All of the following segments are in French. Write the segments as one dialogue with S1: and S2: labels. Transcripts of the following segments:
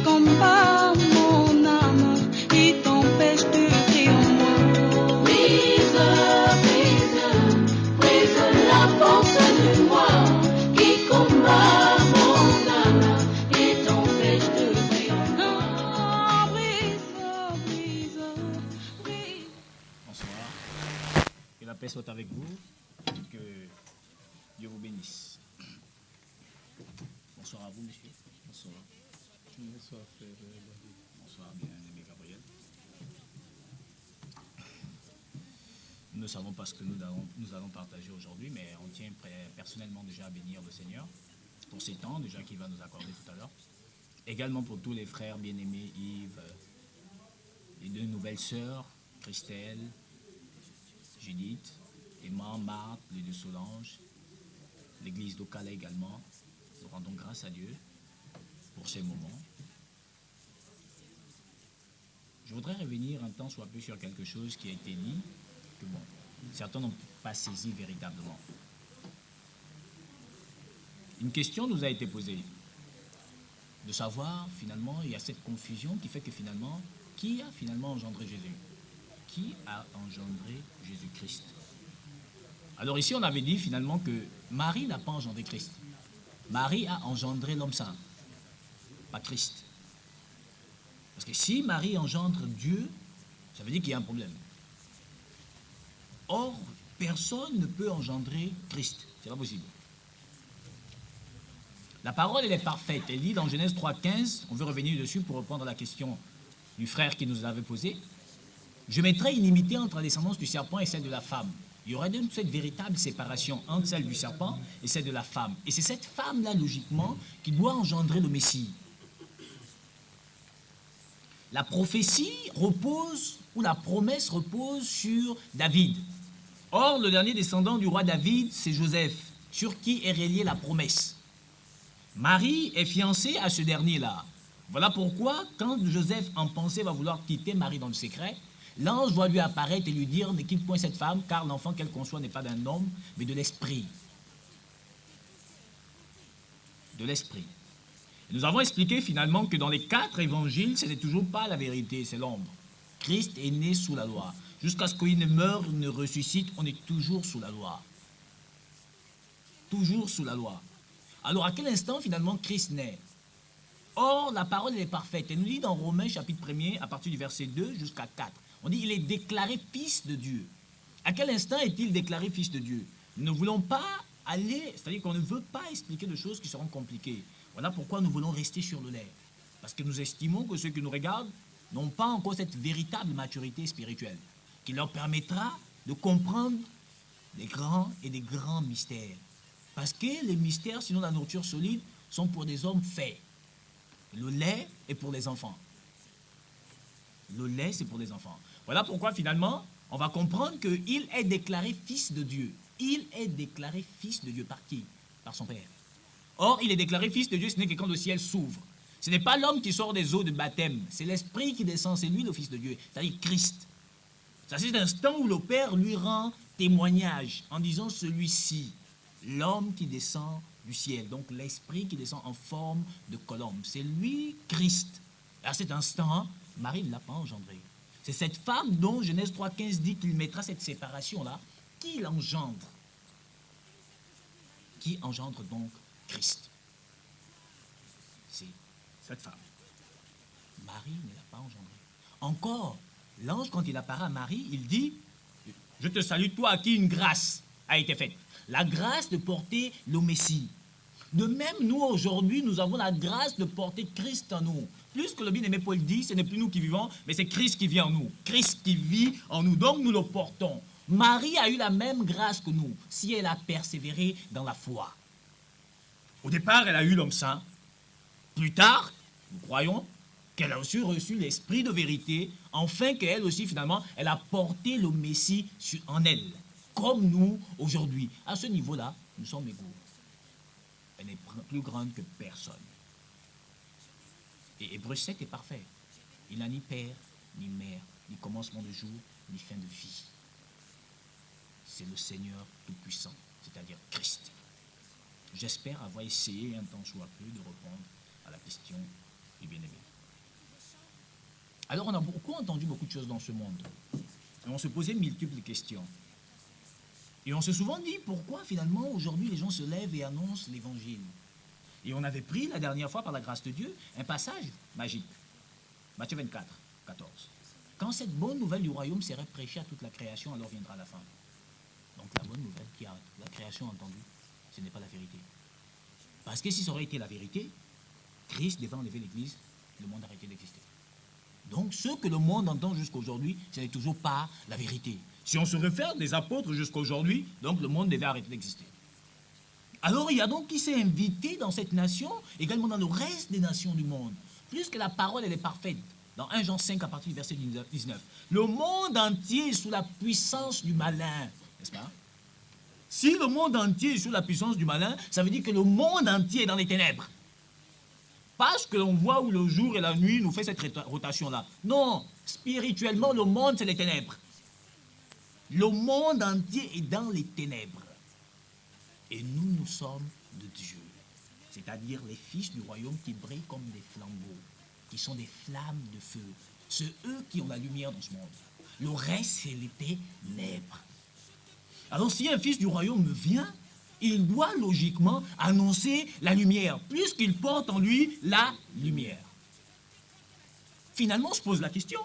S1: combat mon âme, il t'empêche de crier en moi. Brise, brise, brise la force de moi, qui combat mon âme, il t'empêche de crier en moi. Brise, brise, brise.
S2: Bonsoir. Que la paix soit avec vous. Que Dieu vous bénisse. Bonsoir à vous, monsieur. Bonsoir.
S3: Bonsoir, frère.
S2: Bonsoir, bien-aimé Gabriel. Nous ne savons pas ce que nous allons partager aujourd'hui, mais on tient personnellement déjà à bénir le Seigneur pour ces temps déjà qu'il va nous accorder tout à l'heure. Également pour tous les frères bien-aimés, Yves, les deux nouvelles sœurs, Christelle, Judith, Emma, Marthe, les deux Solange, l'église d'Ocala également. Nous rendons grâce à Dieu pour ces moments. Je voudrais revenir un temps soit peu sur quelque chose qui a été dit, que bon, certains n'ont pas saisi véritablement. Une question nous a été posée, de savoir finalement, il y a cette confusion qui fait que finalement, qui a finalement engendré Jésus? Qui a engendré Jésus-Christ? Alors ici, on avait dit finalement que Marie n'a pas engendré Christ. Marie a engendré l'homme saint, pas Christ. Parce que si Marie engendre Dieu, ça veut dire qu'il y a un problème. Or, personne ne peut engendrer Christ. C'est pas possible. La parole, elle est parfaite. Elle dit dans Genèse 3,15, on veut revenir dessus pour reprendre la question du frère qui nous l'avait posée. Je mettrai une inimité entre la descendance du serpent et celle de la femme. Il y aurait donc cette véritable séparation entre celle du serpent et celle de la femme. Et c'est cette femme-là, logiquement, qui doit engendrer le Messie. La prophétie repose, ou la promesse repose sur David. Or, le dernier descendant du roi David, c'est Joseph, sur qui est reliée la promesse. Marie est fiancée à ce dernier-là. Voilà pourquoi, quand Joseph en pensée va vouloir quitter Marie dans le secret, l'ange doit lui apparaître et lui dire « Ne quitte point cette femme, car l'enfant qu'elle conçoit n'est pas d'un homme, mais de l'esprit. » De l'esprit. Nous avons expliqué finalement que dans les 4 évangiles, ce n'est toujours pas la vérité, c'est l'ombre. Christ est né sous la loi. Jusqu'à ce qu'il ne meure, ne ressuscite, on est toujours sous la loi. Toujours sous la loi. Alors à quel instant finalement Christ naît? Or, la parole elle est parfaite. Elle nous dit dans Romains chapitre 1er, à partir du verset 2 jusqu'à 4. On dit, il est déclaré fils de Dieu. À quel instant est-il déclaré fils de Dieu? Nous ne voulons pas aller, c'est-à-dire qu'on ne veut pas expliquer de choses qui seront compliquées. Voilà pourquoi nous voulons rester sur le lait. Parce que nous estimons que ceux qui nous regardent n'ont pas encore cette véritable maturité spirituelle qui leur permettra de comprendre des grands et des grands mystères. Parce que les mystères, sinon la nourriture solide, sont pour des hommes faits. Le lait est pour les enfants. Le lait, c'est pour les enfants. Voilà pourquoi, finalement, on va comprendre qu'il est déclaré fils de Dieu. Il est déclaré fils de Dieu par qui? Par son Père. Or, il est déclaré fils de Dieu, ce n'est que quand le ciel s'ouvre. Ce n'est pas l'homme qui sort des eaux de baptême, c'est l'Esprit qui descend, c'est lui le Fils de Dieu, c'est-à-dire Christ. C'est cet instant où le Père lui rend témoignage en disant celui-ci, l'homme qui descend du ciel, donc l'Esprit qui descend en forme de colombe. C'est lui, Christ. À cet instant, Marie ne l'a pas engendré. C'est cette femme dont Genèse 3,15 dit qu'il mettra cette séparation-là, qui l'engendre. Qui engendre donc Christ. C'est cette femme. Marie ne l'a pas engendré. Encore, l'ange, quand il apparaît à Marie, il dit « Je te salue, toi à qui une grâce a été faite. » La grâce de porter le Messie. De même, nous, aujourd'hui, nous avons la grâce de porter Christ en nous. Plus que le bien-aimé Paul dit, ce n'est plus nous qui vivons, mais c'est Christ qui vit en nous. Christ qui vit en nous, donc nous le portons. Marie a eu la même grâce que nous, si elle a persévéré dans la foi. Au départ, elle a eu l'homme saint. Plus tard, nous croyons qu'elle a aussi reçu l'esprit de vérité, afin qu'elle aussi, finalement, elle a porté le Messie en elle. Comme nous, aujourd'hui. À ce niveau-là, nous sommes égaux. Elle est plus grande que personne. Et Hébreux 7 est parfait. Il n'a ni père, ni mère, ni commencement de jour, ni fin de vie. C'est le Seigneur Tout-Puissant, c'est-à-dire Christ. J'espère avoir essayé un temps soit peu de répondre à la question du bien-aimé. Alors on a beaucoup entendu beaucoup de choses dans ce monde. Et on se posait multiples questions. Et on s'est souvent dit pourquoi finalement aujourd'hui les gens se lèvent et annoncent l'évangile. Et on avait pris la dernière fois par la grâce de Dieu un passage magique. Matthieu 24, 14. Quand cette bonne nouvelle du royaume sera prêchée à toute la création, alors viendra la fin. Donc la bonne nouvelle qui a la création entendue, ce n'est pas la vérité. Parce que si ça aurait été la vérité, Christ devait enlever l'Église, le monde arrêtait d'exister. Donc ce que le monde entend jusqu'à aujourd'hui, ce n'est toujours pas la vérité. Si on se réfère des apôtres jusqu'à aujourd'hui, donc le monde devait arrêter d'exister. Alors il y a donc qui s'est invité dans cette nation, également dans le reste des nations du monde. Puisque la parole elle est parfaite. Dans 1 Jean 5 à partir du verset 19. Le monde entier est sous la puissance du malin. N'est-ce pas? Si le monde entier est sous la puissance du malin, ça veut dire que le monde entier est dans les ténèbres. Parce que l'on voit où le jour et la nuit nous fait cette rotation-là. Non, spirituellement, le monde, c'est les ténèbres. Le monde entier est dans les ténèbres. Et nous, nous sommes de Dieu. C'est-à-dire les fils du royaume qui brillent comme des flambeaux, qui sont des flammes de feu. C'est eux qui ont la lumière dans ce monde. Le reste, c'est les ténèbres. Alors si un fils du royaume vient, il doit logiquement annoncer la lumière, puisqu'il porte en lui la lumière. Finalement, on se pose la question,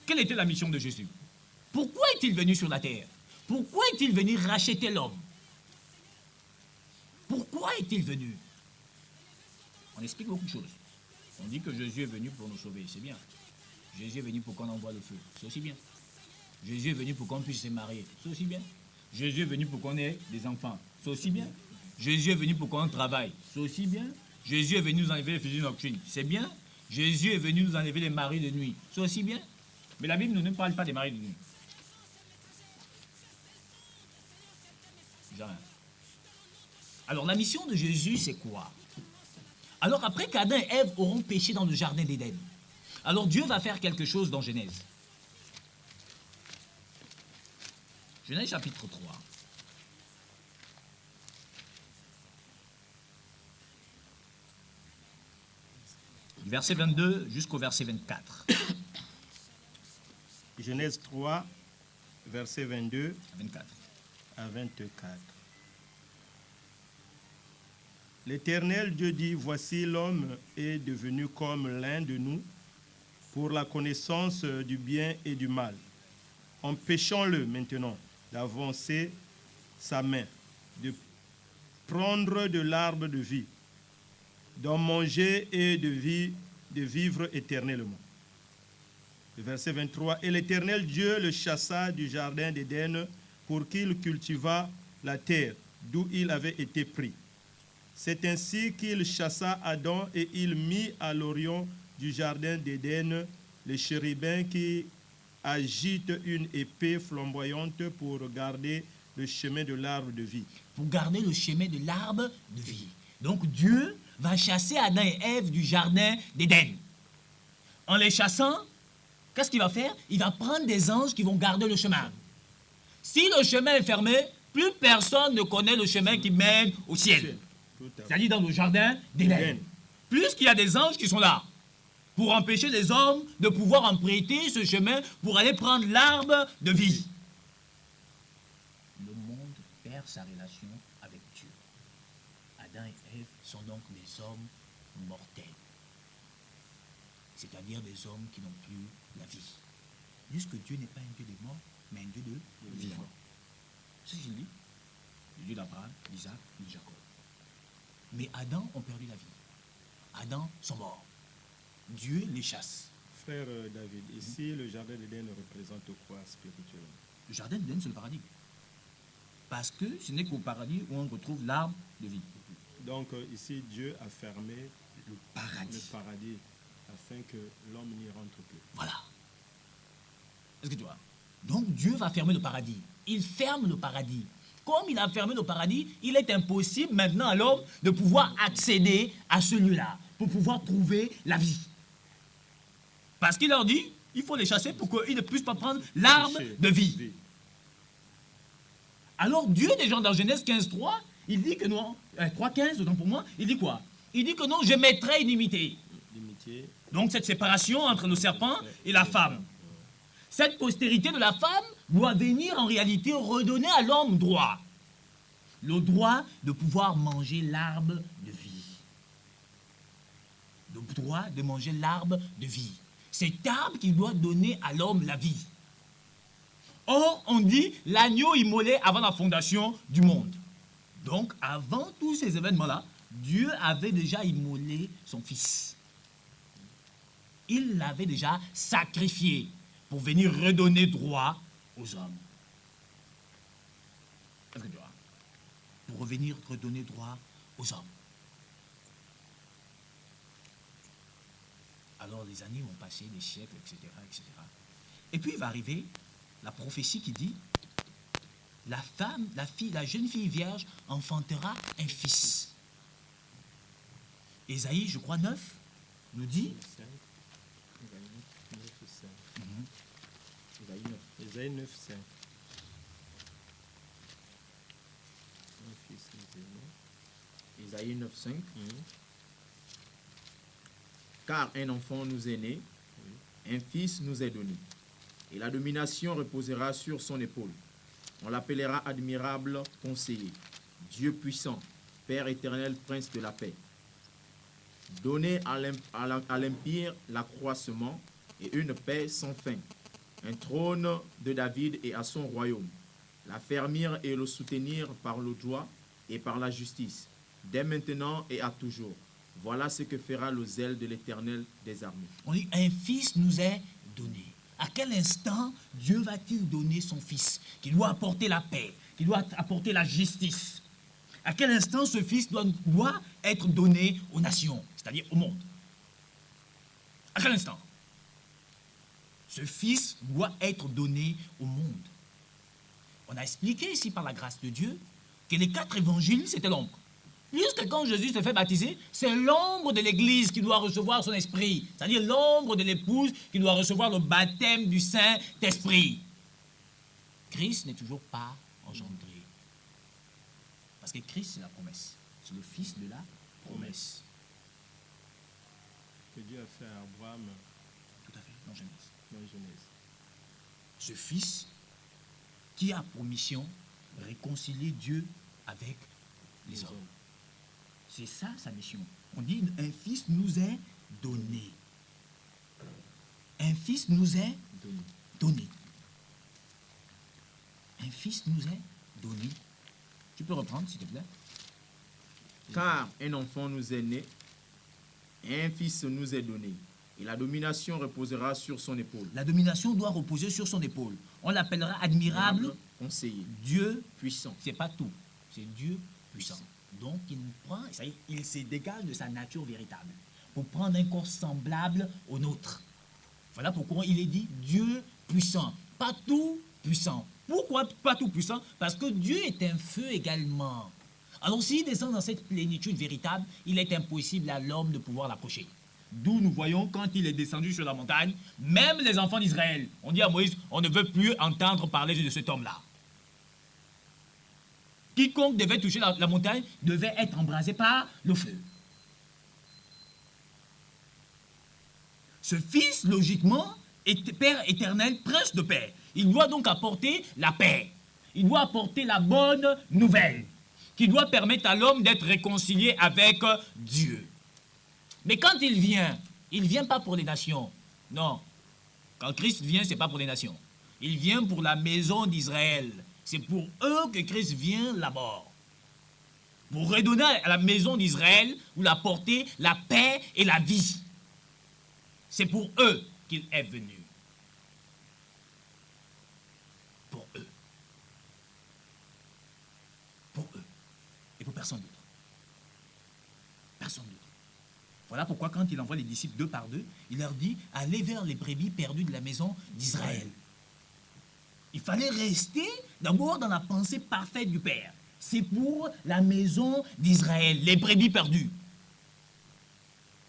S2: quelle était la mission de Jésus? Pourquoi est-il venu sur la terre? Pourquoi est-il venu racheter l'homme? Pourquoi est-il venu? On explique beaucoup de choses. On dit que Jésus est venu pour nous sauver, c'est bien. Jésus est venu pour qu'on envoie le feu, c'est aussi bien. Jésus est venu pour qu'on puisse se marier, c'est aussi bien. Jésus est venu pour qu'on ait des enfants, c'est aussi bien. Jésus est venu pour qu'on travaille, c'est aussi bien. Jésus est venu nous enlever les fusils nocturnes, c'est bien. Jésus est venu nous enlever les maris de nuit, c'est aussi bien. Mais la Bible ne parle pas des maris de nuit. Jamais. Alors la mission de Jésus, c'est quoi? Alors après qu'Adam et Ève auront péché dans le jardin d'Éden, alors Dieu va faire quelque chose dans Genèse. Genèse chapitre 3. Du verset 22 jusqu'au verset 24.
S4: Genèse 3, verset 22
S2: 24.
S4: à 24. L'Éternel Dieu dit, voici l'homme est devenu comme l'un de nous pour la connaissance du bien et du mal. Empêchons-le maintenant d'avancer sa main, de prendre de l'arbre de vie, d'en manger et de vivre éternellement. Le verset 23, et l'Éternel Dieu le chassa du jardin d'Éden pour qu'il cultivât la terre d'où il avait été pris. C'est ainsi qu'il chassa Adam et il mit à l'orient du jardin d'Éden les chérubins qui agitent une épée flamboyante pour garder le chemin de l'arbre de vie.
S2: Pour garder le chemin de l'arbre de vie. Donc Dieu va chasser Adam et Ève du jardin d'Éden. En les chassant, qu'est-ce qu'il va faire? Il va prendre des anges qui vont garder le chemin. Si le chemin est fermé, plus personne ne connaît le chemin qui mène au ciel. C'est-à-dire dans le jardin d'Éden. Plus qu'il y a des anges qui sont là pour empêcher les hommes de pouvoir emprunter ce chemin pour aller prendre l'arbre de vie. Le monde perd sa relation avec Dieu. Adam et Ève sont donc des hommes mortels. C'est-à-dire des hommes qui n'ont plus la vie. Puisque Dieu n'est pas un Dieu des morts, mais un Dieu de vivants. C'est ce qu'il dit. Le Dieu d'Abraham, d'Isaac et de Jacob. Mais Adam ont perdu la vie. Adam sont morts. Dieu les chasse.
S4: Frère David, ici le jardin d'Éden représente quoi spirituellement?
S2: Le jardin d'Éden, c'est le paradis. Parce que ce n'est qu'au paradis où on retrouve l'arbre de vie.
S4: Donc ici Dieu a fermé
S2: Le paradis.
S4: Afin que l'homme n'y rentre plus.
S2: Voilà. Est-ce que tu vois? Donc Dieu va fermer le paradis. Il ferme le paradis. Comme il a fermé le paradis, il est impossible maintenant à l'homme de pouvoir accéder à celui-là, pour pouvoir trouver la vie. Parce qu'il leur dit, il faut les chasser pour qu'ils ne puissent pas prendre l'arbre de vie. Alors Dieu, déjà dans Genèse 15.3, il dit que non, 3.15, autant pour moi, il dit quoi? Il dit que non, je mettrai une limite.
S4: Limité
S2: Donc cette séparation entre le serpent et la femme. Cette postérité de la femme doit venir en réalité redonner à l'homme droit. Le droit de pouvoir manger l'arbre de vie. Le droit de manger l'arbre de vie. Cet arbre qui doit donner à l'homme la vie. Or, on dit l'agneau immolé avant la fondation du monde. Donc, avant tous ces événements-là, Dieu avait déjà immolé son fils. Il l'avait déjà sacrifié pour venir redonner droit aux hommes. Est-ce que tu vois? Pour revenir redonner droit aux hommes. Alors les années ont passé, des siècles, etc., etc. Et puis il va arriver la prophétie qui dit la femme, la fille, la jeune fille vierge enfantera un fils. Ésaïe, je crois, 9, nous dit.
S4: Ésaïe 9, 5.
S5: Ésaïe 9, 5. Car un enfant nous est né, un fils nous est donné, et la domination reposera sur son épaule. On l'appellera admirable conseiller, Dieu puissant, Père éternel, prince de la paix. Donner à l'empire l'accroissement et une paix sans fin, un trône de David et à son royaume, l'affermir et le soutenir par le droit et par la justice, dès maintenant et à toujours. Voilà ce que fera le zèle de l'Éternel des armées.
S2: On dit, un fils nous est donné. À quel instant Dieu va-t-il donner son fils, qui doit apporter la paix, qui doit apporter la justice? À quel instant ce fils doit être donné aux nations, c'est-à-dire au monde? À quel instant? Ce fils doit être donné au monde. On a expliqué ici par la grâce de Dieu que les 4 évangiles, c'était l'ombre. Jusque quand Jésus se fait baptiser, c'est l'ombre de l'Église qui doit recevoir son esprit. C'est-à-dire l'ombre de l'épouse qui doit recevoir le baptême du Saint-Esprit. Christ n'est toujours pas engendré. Parce que Christ, c'est la promesse. C'est le fils de la promesse.
S4: Que Dieu a fait à Abraham
S2: Tout à fait, dans Genèse.
S4: dans Genèse.
S2: Ce fils qui a pour mission réconcilier Dieu avec les hommes. C'est ça sa mission. On dit un fils nous est donné. Un fils nous est donné. Un fils nous est donné. Tu peux reprendre, s'il te plaît?
S5: Car un enfant nous est né, un fils nous est donné, et la domination reposera sur son épaule.
S2: La domination doit reposer sur son épaule. On l'appellera admirable,
S5: Conseiller,
S2: Dieu
S5: puissant.
S2: c'est pas tout, c'est Dieu puissant. Donc il prend, ça y est, il se dégage de sa nature véritable pour prendre un corps semblable au nôtre. Voilà pourquoi il est dit Dieu puissant, pas tout puissant. Pourquoi pas tout puissant? Parce que Dieu est un feu également. Alors s'il descend dans cette plénitude véritable, il est impossible à l'homme de pouvoir l'approcher. D'où nous voyons quand il est descendu sur la montagne, même les enfants d'Israël, on dit à Moïse, on ne veut plus entendre parler de cet homme-là. Quiconque devait toucher la montagne devait être embrasé par le feu. Ce fils, logiquement, est Père éternel, prince de paix. Il doit donc apporter la paix. Il doit apporter la bonne nouvelle qui doit permettre à l'homme d'être réconcilié avec Dieu. Mais quand il vient pas pour les nations. Non. Quand Christ vient, ce n'est pas pour les nations. Il vient pour la maison d'Israël. C'est pour eux que Christ vient là-bas. Pour redonner à la maison d'Israël, ou la porter la paix et la vie. C'est pour eux qu'il est venu. Pour eux. Pour eux. Et pour personne d'autre. Personne d'autre. Voilà pourquoi quand il envoie les disciples 2 par 2, il leur dit, allez vers les brebis perdues de la maison d'Israël. Il fallait rester d'abord dans la pensée parfaite du Père. C'est pour la maison d'Israël, les brebis perdues.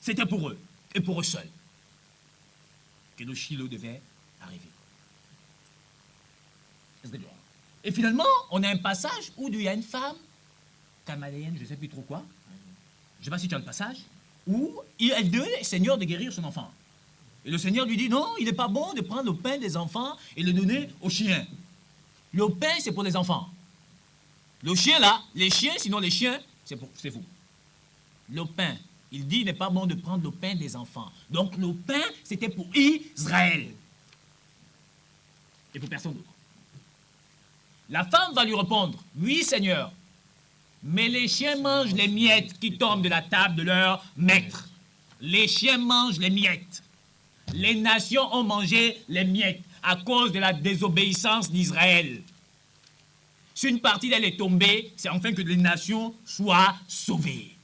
S2: C'était pour eux, et pour eux seuls, que le Shiloh devait arriver. Et finalement, on a un passage où il y a une femme, cananéenne, je ne sais plus trop quoi. Je ne sais pas si tu as le passage. où elle demande au Seigneur de guérir son enfant. Et le Seigneur lui dit, non, il n'est pas bon de prendre le pain des enfants et le donner aux chiens. Le pain, c'est pour les enfants. Le chien là, les chiens, sinon les chiens, c'est vous. Le pain, il dit, il n'est pas bon de prendre le pain des enfants. Donc le pain, c'était pour Israël. Et pour personne d'autre. La femme va lui répondre, oui Seigneur, mais les chiens mangent les miettes qui tombent de la table de leur maître. Les chiens mangent les miettes. Les nations ont mangé les miettes à cause de la désobéissance d'Israël. Si une partie d'elle est tombée, c'est enfin que les nations soient sauvées.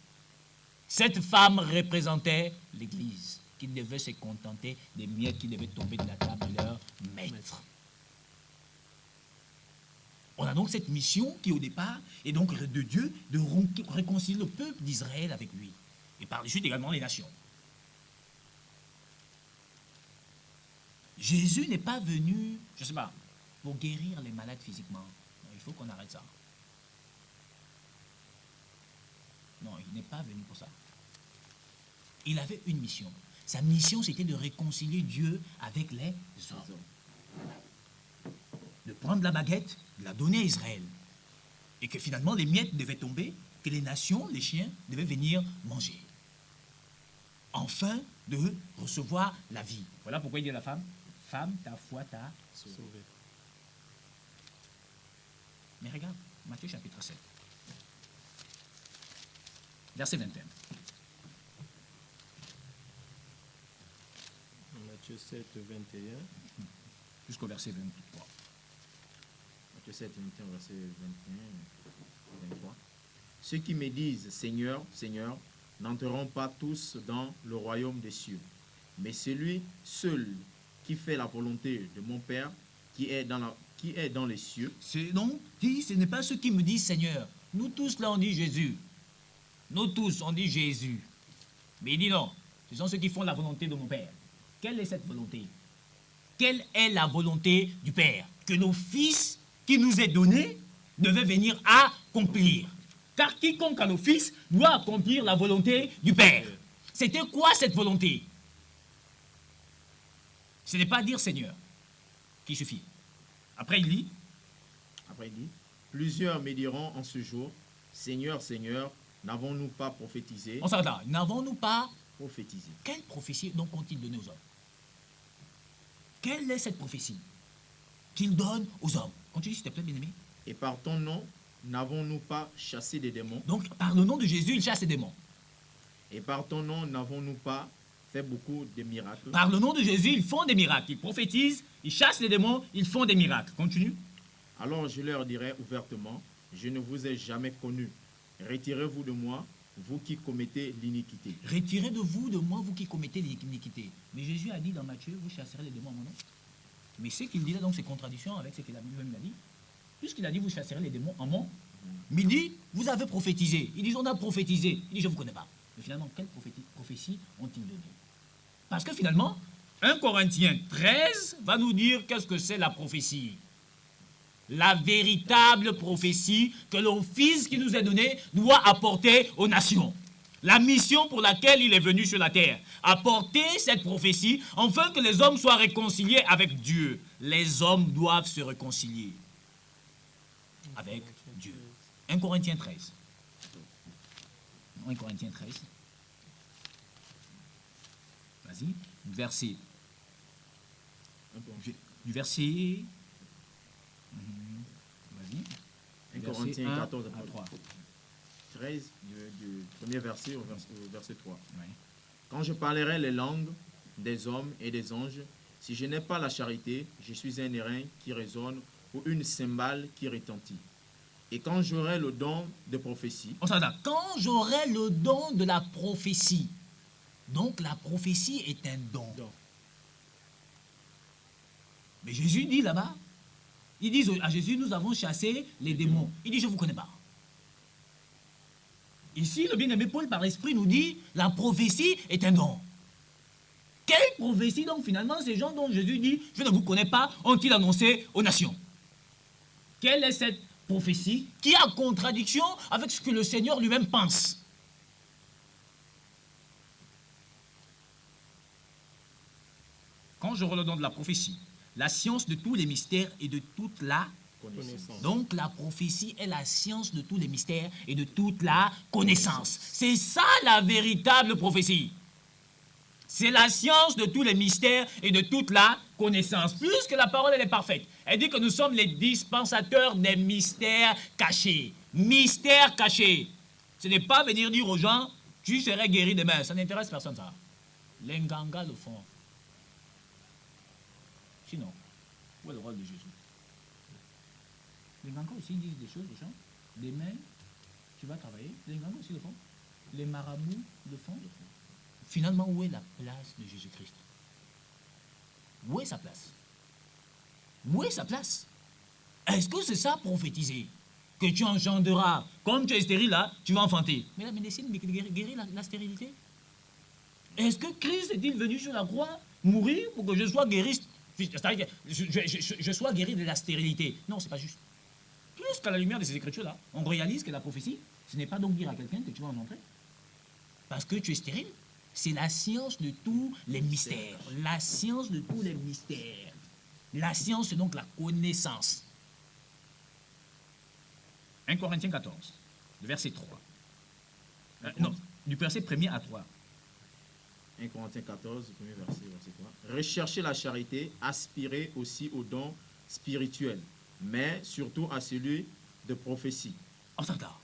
S2: Cette femme représentait l'Église, qui devait se contenter des miettes qui devaient tomber de la table de leur maître. On a donc cette mission qui, au départ, est donc de Dieu de réconcilier le peuple d'Israël avec lui. Et par la suite également les nations. Jésus n'est pas venu, je ne sais pas, pour guérir les malades physiquement. Non, il faut qu'on arrête ça. Non, il n'est pas venu pour ça. Il avait une mission. Sa mission, c'était de réconcilier Dieu avec les hommes. De prendre la baguette, de la donner à Israël. Et que finalement, les miettes devaient tomber, que les nations, les chiens, devaient venir manger. Enfin, de recevoir la vie. Voilà pourquoi il dit à la femme, femme, ta foi t'a sauvé. Mais regarde, Matthieu chapitre 7. Verset 21.
S4: Matthieu 7, 21.
S2: Jusqu'au verset 23.
S5: Matthieu 7, 21, verset 21, 23. Ceux qui me disent Seigneur, Seigneur, n'entreront pas tous dans le royaume des cieux, mais celui seul qui fait la volonté de mon Père qui est dans les cieux.
S2: Non, dit, ce n'est pas ceux qui me disent Seigneur. Nous tous là on dit Jésus. Nous tous on dit Jésus. Mais il dit non, ce sont ceux qui font la volonté de mon Père. Quelle est cette volonté? Quelle est la volonté du Père? Que nos fils qui nous est donné devaient venir accomplir. Car quiconque a nos fils doit accomplir la volonté du Père. C'était quoi cette volonté? Ce n'est pas dire Seigneur qui suffit. Après il dit,
S5: plusieurs me diront en ce jour, Seigneur, Seigneur, n'avons-nous pas prophétisé?
S2: On s'arrête là. N'avons-nous pas
S5: prophétisé?
S2: Quelle prophétie donc ont-ils donné aux hommes? Quelle est cette prophétie qu'il donne aux hommes? Continue s'il te plaît, bien-aimé.
S5: Et par ton nom, n'avons-nous pas chassé des démons?
S2: Donc, par le nom de Jésus, il chasse les démons.
S5: Et par ton nom, n'avons-nous pas fait beaucoup de miracles?
S2: Par le nom de Jésus, ils font des miracles. Ils prophétisent, ils chassent les démons, ils font des miracles. Continue.
S5: Alors je leur dirai ouvertement, je ne vous ai jamais connu. Retirez-vous de moi, vous qui commettez l'iniquité.
S2: Retirez de moi, vous qui commettez l'iniquité. Mais Jésus a dit dans Matthieu, vous chasserez les démons en mon nom. Mais ce qu'il dit là, donc, c'est contradiction avec ce qu'il a lui-même dit. Puisqu'il a dit, vous chasserez les démons en mon. Mais il dit, vous avez prophétisé. Ils disent, on a prophétisé. Il dit, je ne vous connais pas. Mais finalement, quelle prophétie ont-ils donné? Parce que finalement, 1 Corinthiens 13 va nous dire qu'est-ce que c'est la prophétie. La véritable prophétie que le Fils qui nous est donné doit apporter aux nations. La mission pour laquelle il est venu sur la terre. Apporter cette prophétie afin que les hommes soient réconciliés avec Dieu. Les hommes doivent se réconcilier avec Dieu. 1 Corinthiens 13. 1 Corinthiens 13. Vas-y, verset. Du verset. Vas-y.
S5: 1 Corinthiens 14
S2: à 3.
S5: 13, du premier verset au verset 3.
S2: Ouais.
S5: Quand je parlerai les langues des hommes et des anges, si je n'ai pas la charité, je suis un airain qui résonne ou une cymbale qui retentit. Et quand j'aurai le don de prophétie...
S2: On s'entend. Quand j'aurai le don de la prophétie. Donc la prophétie est un don. Mais Jésus dit là-bas, ils disent à Jésus, nous avons chassé les démons. Il dit, je ne vous connais pas. Ici, le bien-aimé Paul, par l'esprit, nous dit, la prophétie est un don. Quelle prophétie donc finalement ces gens dont Jésus dit, je ne vous connais pas, ont-ils annoncé aux nations? Quelle est cette prophétie qui est en contradiction avec ce que le Seigneur lui-même pense? quand j'aurai le don de la prophétie, la science de tous les mystères et de toute la...
S5: Connaissance.
S2: Donc la prophétie est la science de tous les mystères et de toute la connaissance. C'est ça la véritable prophétie. C'est la science de tous les mystères et de toute la connaissance. Puisque la parole elle est parfaite. Elle dit que nous sommes les dispensateurs des mystères cachés. Mystères cachés. Ce n'est pas venir dire aux gens, tu serais guéri demain. Ça n'intéresse personne ça. Les Nganga le font. Sinon, où est le rôle de Jésus? Les Nganga aussi disent des choses aux gens. Demain, tu vas travailler. Les Nganga aussi le font. Les marabouts le font. Finalement, où est la place de Jésus-Christ? Où est sa place? Où est sa place? Est-ce que c'est ça prophétiser? Que tu engendreras, comme tu es stérile là, tu vas enfanter. Mais la médecine guérit la stérilité. Est-ce que Christ est-il venu sur la croix mourir pour que je sois guéri? C'est-à-dire que je sois guéri de la stérilité. Non, c'est pas juste. Puisqu'à la lumière de ces écritures-là, on réalise que la prophétie, ce n'est pas donc dire à quelqu'un que tu vas engendrer. Parce que tu es stérile. C'est la science de tous les mystères. La science de tous les mystères. La science, c'est donc la connaissance. 1 Corinthiens 14, le verset 3. Non, du verset 1er à 3.
S5: 1 Corinthiens 14, premier verset 3. Recherchez la charité, aspirez aussi aux dons spirituels, mais surtout à celui de prophétie.
S2: On s'entend.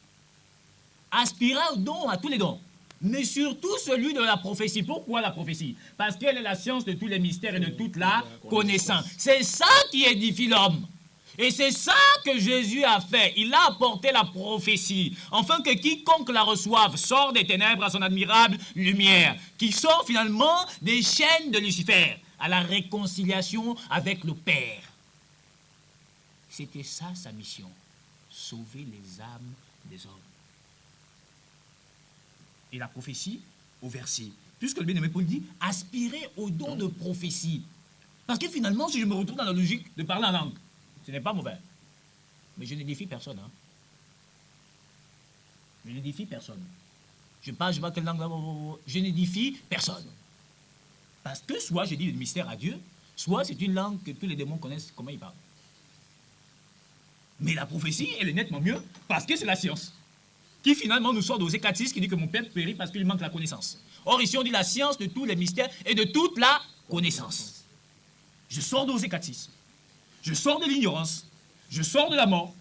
S2: Aspirez aux dons, à tous les dons, mais surtout celui de la prophétie. Pourquoi la prophétie? Parce qu'elle est la science de tous les mystères et de toute la connaissance. C'est ça qui édifie l'homme. Et c'est ça que Jésus a fait. Il a apporté la prophétie, afin que quiconque la reçoive sort des ténèbres à son admirable lumière, qui sort finalement des chaînes de Lucifer, à la réconciliation avec le Père. C'était ça sa mission, sauver les âmes des hommes. Et la prophétie, au verset, puisque le bien-aimé Paul dit, aspirez au don de prophétie. Parce que finalement, si je me retrouve dans la logique de parler en langue, ce n'est pas mauvais. Mais je n'édifie personne. Hein. Je n'édifie personne. Je parle quelle langue là, je n'édifie personne. Parce que soit je dis le mystère à Dieu, soit c'est une langue que tous les démons connaissent comment ils parlent. Mais la prophétie, elle est nettement mieux parce que c'est la science. Qui finalement nous sort d'Osée 4:6 qui dit que mon père périt parce qu'il manque la connaissance. Or ici on dit la science de tous les mystères et de toute la connaissance. Je sors d'Osée 4:6. Je sors de l'ignorance, je sors de la mort,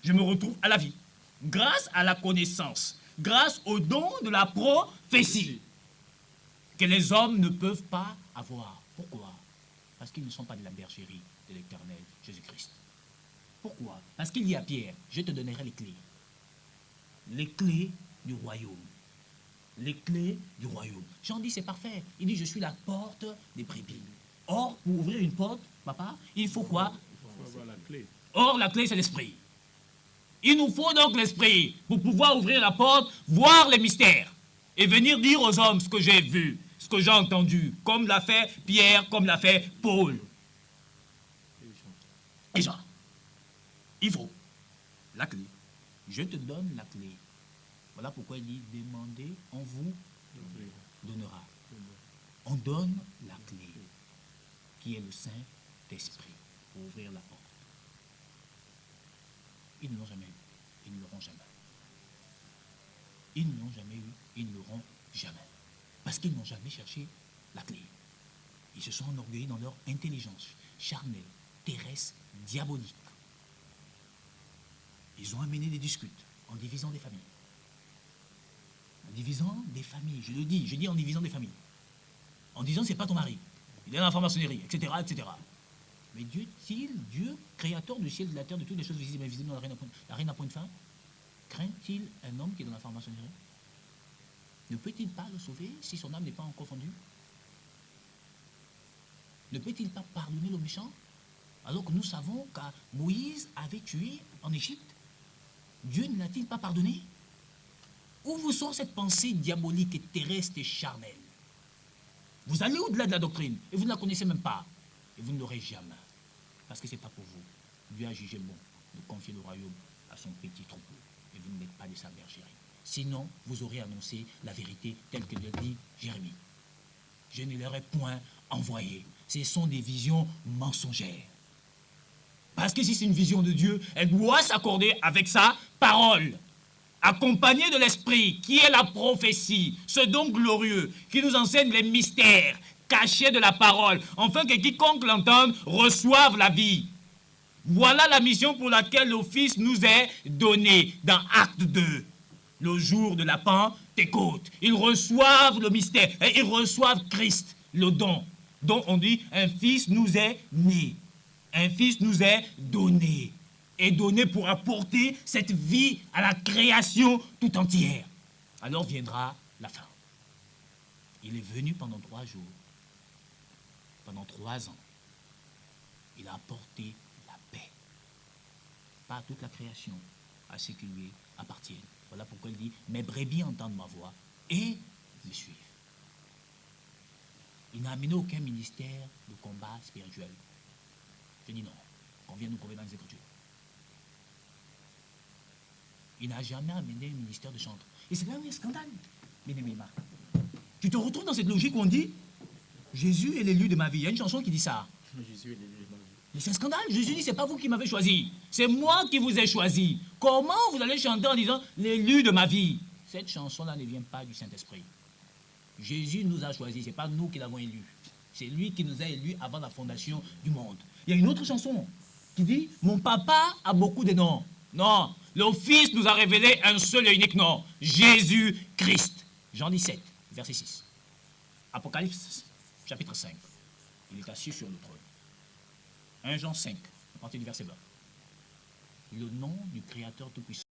S2: je me retrouve à la vie, grâce à la connaissance, grâce au don de la prophétie, que les hommes ne peuvent pas avoir. Pourquoi? Parce qu'ils ne sont pas de la bergerie de l'Éternel Jésus-Christ. Pourquoi? Parce qu'il dit à Pierre, je te donnerai les clés. Les clés du royaume. Les clés du royaume. Jean dit, c'est parfait. Il dit, je suis la porte des brebis. Or, pour ouvrir une porte, papa, il faut quoi?
S3: Il faut avoir la clé.
S2: Or, la clé, c'est l'esprit. Il nous faut donc l'esprit pour pouvoir ouvrir la porte, voir les mystères et venir dire aux hommes ce que j'ai vu, ce que j'ai entendu, comme l'a fait Pierre, comme l'a fait Paul. Et Jean. Il faut la clé. Je te donne la clé. Voilà pourquoi il dit, demandez, on vous donnera. On donne la clé, qui est le Saint-Esprit, pour ouvrir la porte. Ils ne l'ont jamais eu, ils ne l'auront jamais. Ils ne l'ont jamais eu, ils ne l'auront jamais. Parce qu'ils n'ont jamais cherché la clé. Ils se sont enorgueillis dans leur intelligence charnelle, terrestre, diabolique. Ils ont amené des disputes en divisant des familles. En divisant des familles, je le dis, je dis en divisant des familles. En disant, c'est pas ton mari, il est dans la franc-maçonnerie, etc., etc. Mais Dieu est-il, Dieu, créateur du ciel, de la terre, de toutes les choses visibles et invisibles, la reine à point de fin, craint-il un homme qui est dans la franc-maçonnerie? Ne peut-il pas le sauver si son âme n'est pas encore fondue? Ne peut-il pas pardonner le méchant? Alors que nous savons qu'à Moïse avait tué en Égypte, Dieu ne l'a-t-il pas pardonné? Où vous sort cette pensée diabolique et terrestre et charnelle? Vous allez au-delà de la doctrine et vous ne la connaissez même pas. Et vous ne l'aurez jamais. Parce que ce n'est pas pour vous. Dieu a jugé bon de confier le royaume à son petit troupeau. Et vous n'êtes pas de sa bergerie. Sinon, vous aurez annoncé la vérité telle que le dit Jérémie. Je ne leur ai point envoyé. Ce sont des visions mensongères. Parce que si c'est une vision de Dieu, elle doit s'accorder avec sa parole, accompagnée de l'Esprit, qui est la prophétie, ce don glorieux, qui nous enseigne les mystères cachés de la parole, afin que quiconque l'entende reçoive la vie. Voilà la mission pour laquelle le Fils nous est donné dans Acte 2. Le jour de la Pentecôte, ils reçoivent le mystère et ils reçoivent Christ, le don. Donc on dit, un Fils nous est né. Un Fils nous est donné. Et donné pour apporter cette vie à la création tout entière. Alors viendra la fin. Il est venu pendant 3 jours. Pendant 3 ans. Il a apporté la paix. Pas à toute la création, à ceux qui lui appartiennent. Voilà pourquoi il dit, mes brebis entendent ma voix et me suivent. Il n'a amené aucun ministère de combat spirituel. Je dis non, on vient nous prouver dans les Écritures. Il n'a jamais amené un ministère de chantre. Et c'est là où il y a un scandale, bien-aimé Marc. Tu te retrouves dans cette logique où on dit, Jésus est l'élu de ma vie. Il y a une chanson qui dit ça.
S5: Jésus est l'élu de ma vie.
S2: Mais c'est un scandale. Jésus dit, c'est pas vous qui m'avez choisi. C'est moi qui vous ai choisi. Comment vous allez chanter en disant, l'élu de ma vie? Cette chanson-là ne vient pas du Saint-Esprit. Jésus nous a choisis, ce n'est pas nous qui l'avons élu. C'est lui qui nous a élus avant la fondation du monde. Il y a une autre chanson qui dit, mon papa a beaucoup de noms. Non, le Fils nous a révélé un seul et unique nom, Jésus-Christ. Jean 17, verset 6. Apocalypse, chapitre 5. Il est assis sur le trône. 1 Jean 5, à partir du verset 20. Le nom du Créateur Tout-Puissant.